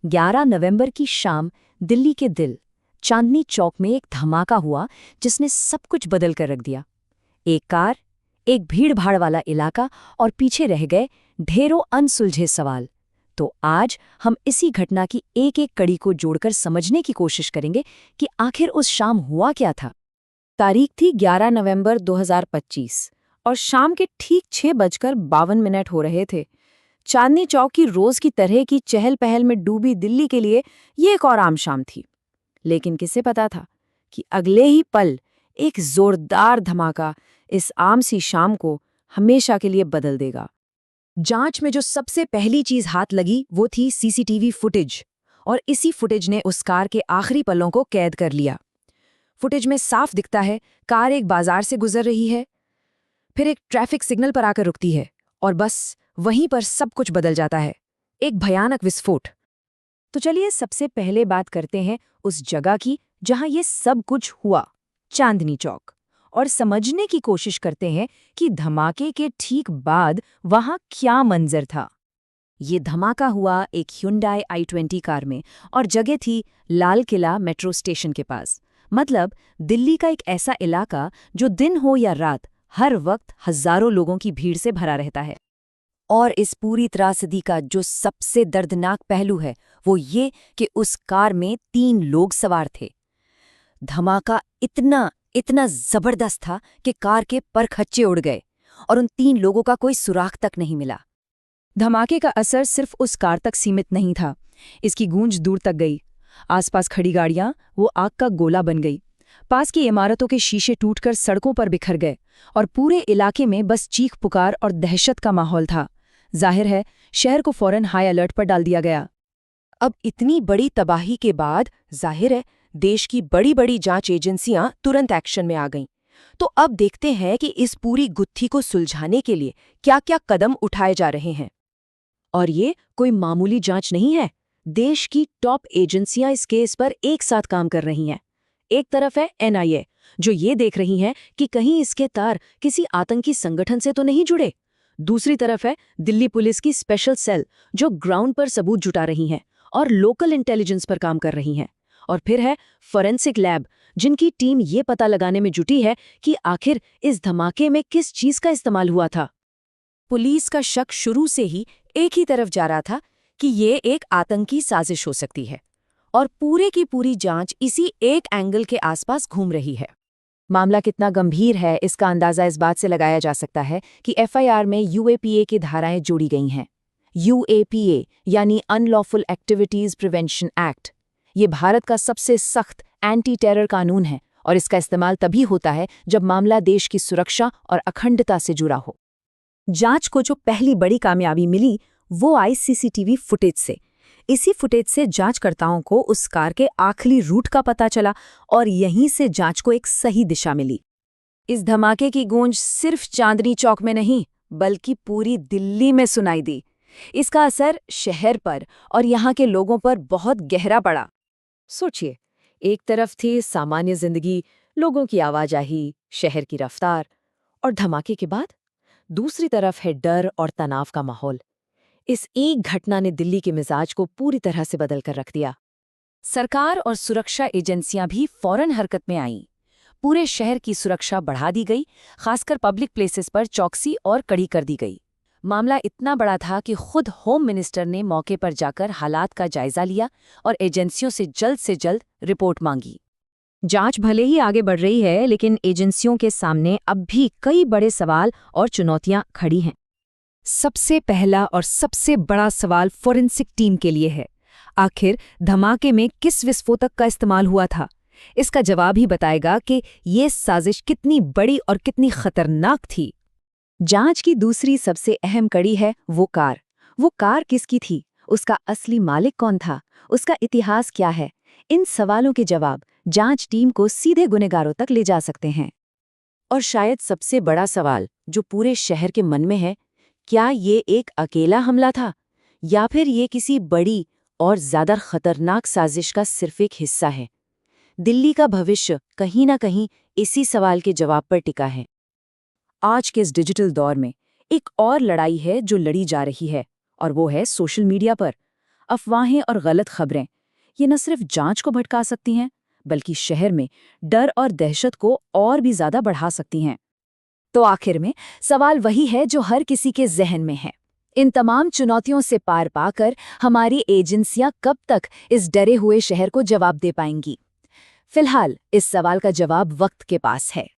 11 नवंबर की शाम दिल्ली के दिल चांदनी चौक में एक धमाका हुआ जिसने सब कुछ बदल कर रख दिया। एक कार, एक भीड़-भाड़ वाला इलाका और पीछे रह गए ढेरों अनसुलझे सवाल। तो आज हम इसी घटना की एक-एक कड़ी को जोड़कर समझने की कोशिश करेंगे कि आखिर उस शाम हुआ क्या था। तारीख थी 11 नवंबर 2025 और शाम के ठीक 6:52 हो रहे थे। चांदनी चौक की रोज की तरह की चहल पहल में डूबी दिल्ली के लिए ये एक और आम शाम थी। लेकिन किसे पता था कि अगले ही पल एक जोरदार धमाका इस आम सी शाम को हमेशा के लिए बदल देगा। जांच में जो सबसे पहली चीज हाथ लगी वो थी सीसीटीवी फुटेज, और इसी फुटेज ने उस कार के आखिरी पलों को कैद कर लिया। फुटेज में साफ दिखता है कार एक बाजार से गुजर रही है, फिर एक ट्रैफिक सिग्नल पर आकर रुकती है और बस वहीं पर सब कुछ बदल जाता है, एक भयानक विस्फोट। तो चलिए सबसे पहले बात करते हैं उस जगह की जहां ये सब कुछ हुआ, चांदनी चौक, और समझने की कोशिश करते हैं कि धमाके के ठीक बाद वहां क्या मंजर था। ये धमाका हुआ एक Hyundai i20 कार में और जगह थी लाल किला मेट्रो स्टेशन के पास। मतलब दिल्ली का एक ऐसा इलाका जो दिन हो या रात हर वक्त हजारों लोगों की भीड़ से भरा रहता है। और इस पूरी त्रासदी का जो सबसे दर्दनाक पहलू है वो ये कि उस कार में 3 लोग सवार थे। धमाका इतना जबरदस्त था कि कार के परखच्चे उड़ गए और उन 3 लोगों का कोई सुराग तक नहीं मिला। धमाके का असर सिर्फ उस कार तक सीमित नहीं था, इसकी गूंज दूर तक गई। आसपास खड़ी गाड़ियां वो आग का गोला बन गई। पास की इमारतों के शीशे टूटकर सड़कों पर बिखर गए और पूरे इलाके में बस चीख पुकार और दहशत का माहौल था। जाहिर है शहर को फौरन हाई अलर्ट पर डाल दिया गया। अब इतनी बड़ी तबाही के बाद जाहिर है देश की बड़ी बड़ी जांच एजेंसियां तुरंत एक्शन में आ गईं। तो अब देखते हैं कि इस पूरी गुत्थी को सुलझाने के लिए क्या-क्या कदम उठाए जा रहे हैं। और ये कोई मामूली जांच नहीं है। देश की टॉप एजेंसियां इस केस पर एक साथ काम कर रही हैं। एक तरफ है NIA, जो ये देख रही हैं कि कहीं इसके तार किसी आतंकी संगठन से तो नहीं जुड़े। दूसरी तरफ है दिल्ली पुलिस की स्पेशल सेल, जो ग्राउंड पर सबूत जुटा रही हैं और लोकल इंटेलिजेंस पर काम कर रही हैं। और फिर है फोरेंसिक लैब, जिनकी टीम ये पता लगाने में जुटी है कि आखिर इस धमाके में किस चीज का इस्तेमाल हुआ था। पुलिस का शक शुरू से ही एक ही तरफ जा रहा था कि ये एक आतंकी साजिश हो सकती है, और पूरे की पूरी जांच इसी एक एंगल के आसपास घूम रही है। मामला कितना गंभीर है इसका अंदाजा इस बात से लगाया जा सकता है कि FIR में UAPA की धाराएं जोड़ी गई हैं। UAPA यानी अनलॉफुल एक्टिविटीज प्रिवेंशन एक्ट। ये भारत का सबसे सख्त एंटी टेरर कानून है और इसका इस्तेमाल तभी होता है जब मामला देश की सुरक्षा और अखंडता से जुड़ा हो। जांच को जो पहली बड़ी कामयाबी मिली वो आई CCTV फुटेज से। इसी फुटेज से जांचकर्ताओं को उस कार के आखिरी रूट का पता चला और यहीं से जांच को एक सही दिशा मिली। इस धमाके की गूंज सिर्फ चांदनी चौक में नहीं बल्कि पूरी दिल्ली में सुनाई दी। इसका असर शहर पर और यहाँ के लोगों पर बहुत गहरा पड़ा। सोचिए, एक तरफ थी सामान्य जिंदगी, लोगों की आवाजाही, शहर की रफ्तार, और धमाके के बाद दूसरी तरफ है डर और तनाव का माहौल। इस एक घटना ने दिल्ली के मिजाज को पूरी तरह से बदल कर रख दिया। सरकार और सुरक्षा एजेंसियां भी फौरन हरकत में आईं। पूरे शहर की सुरक्षा बढ़ा दी गई, खासकर पब्लिक प्लेसेस पर चौकसी और कड़ी कर दी गई। मामला इतना बड़ा था कि खुद होम मिनिस्टर ने मौके पर जाकर हालात का जायजा लिया और एजेंसियों से जल्द रिपोर्ट मांगी। जांच भले ही आगे बढ़ रही है, लेकिन एजेंसियों के सामने अब भी कई बड़े सवाल और चुनौतियां खड़ी हैं। सबसे पहला और सबसे बड़ा सवाल फोरेंसिक टीम के लिए है। आखिर धमाके में किस विस्फोटक का इस्तेमाल हुआ था? इसका जवाब ही बताएगा कि ये साजिश कितनी बड़ी और कितनी खतरनाक थी। जांच की दूसरी सबसे अहम कड़ी है वो कार। वो कार किसकी थी? उसका असली मालिक कौन था? उसका इतिहास क्या है? इन सवालों के जवाब जांच टीम को सीधे गुनहगारों तक ले जा सकते हैं। और शायद सबसे बड़ा सवाल जो पूरे शहर के मन में है, क्या ये एक अकेला हमला था या फिर ये किसी बड़ी और ज्यादा खतरनाक साजिश का सिर्फ एक हिस्सा है? दिल्ली का भविष्य कहीं ना कहीं इसी सवाल के जवाब पर टिका है। आज के इस डिजिटल दौर में एक और लड़ाई है जो लड़ी जा रही है, और वो है सोशल मीडिया पर। अफवाहें और गलत खबरें, ये न सिर्फ जांच को भटका सकती हैं, बल्कि शहर में डर और दहशत को और भी ज्यादा बढ़ा सकती हैं। तो आखिर में सवाल वही है जो हर किसी के जहन में है। इन तमाम चुनौतियों से पार पाकर हमारी एजेंसियां कब तक इस डरे हुए शहर को जवाब दे पाएंगी? फिलहाल इस सवाल का जवाब वक्त के पास है।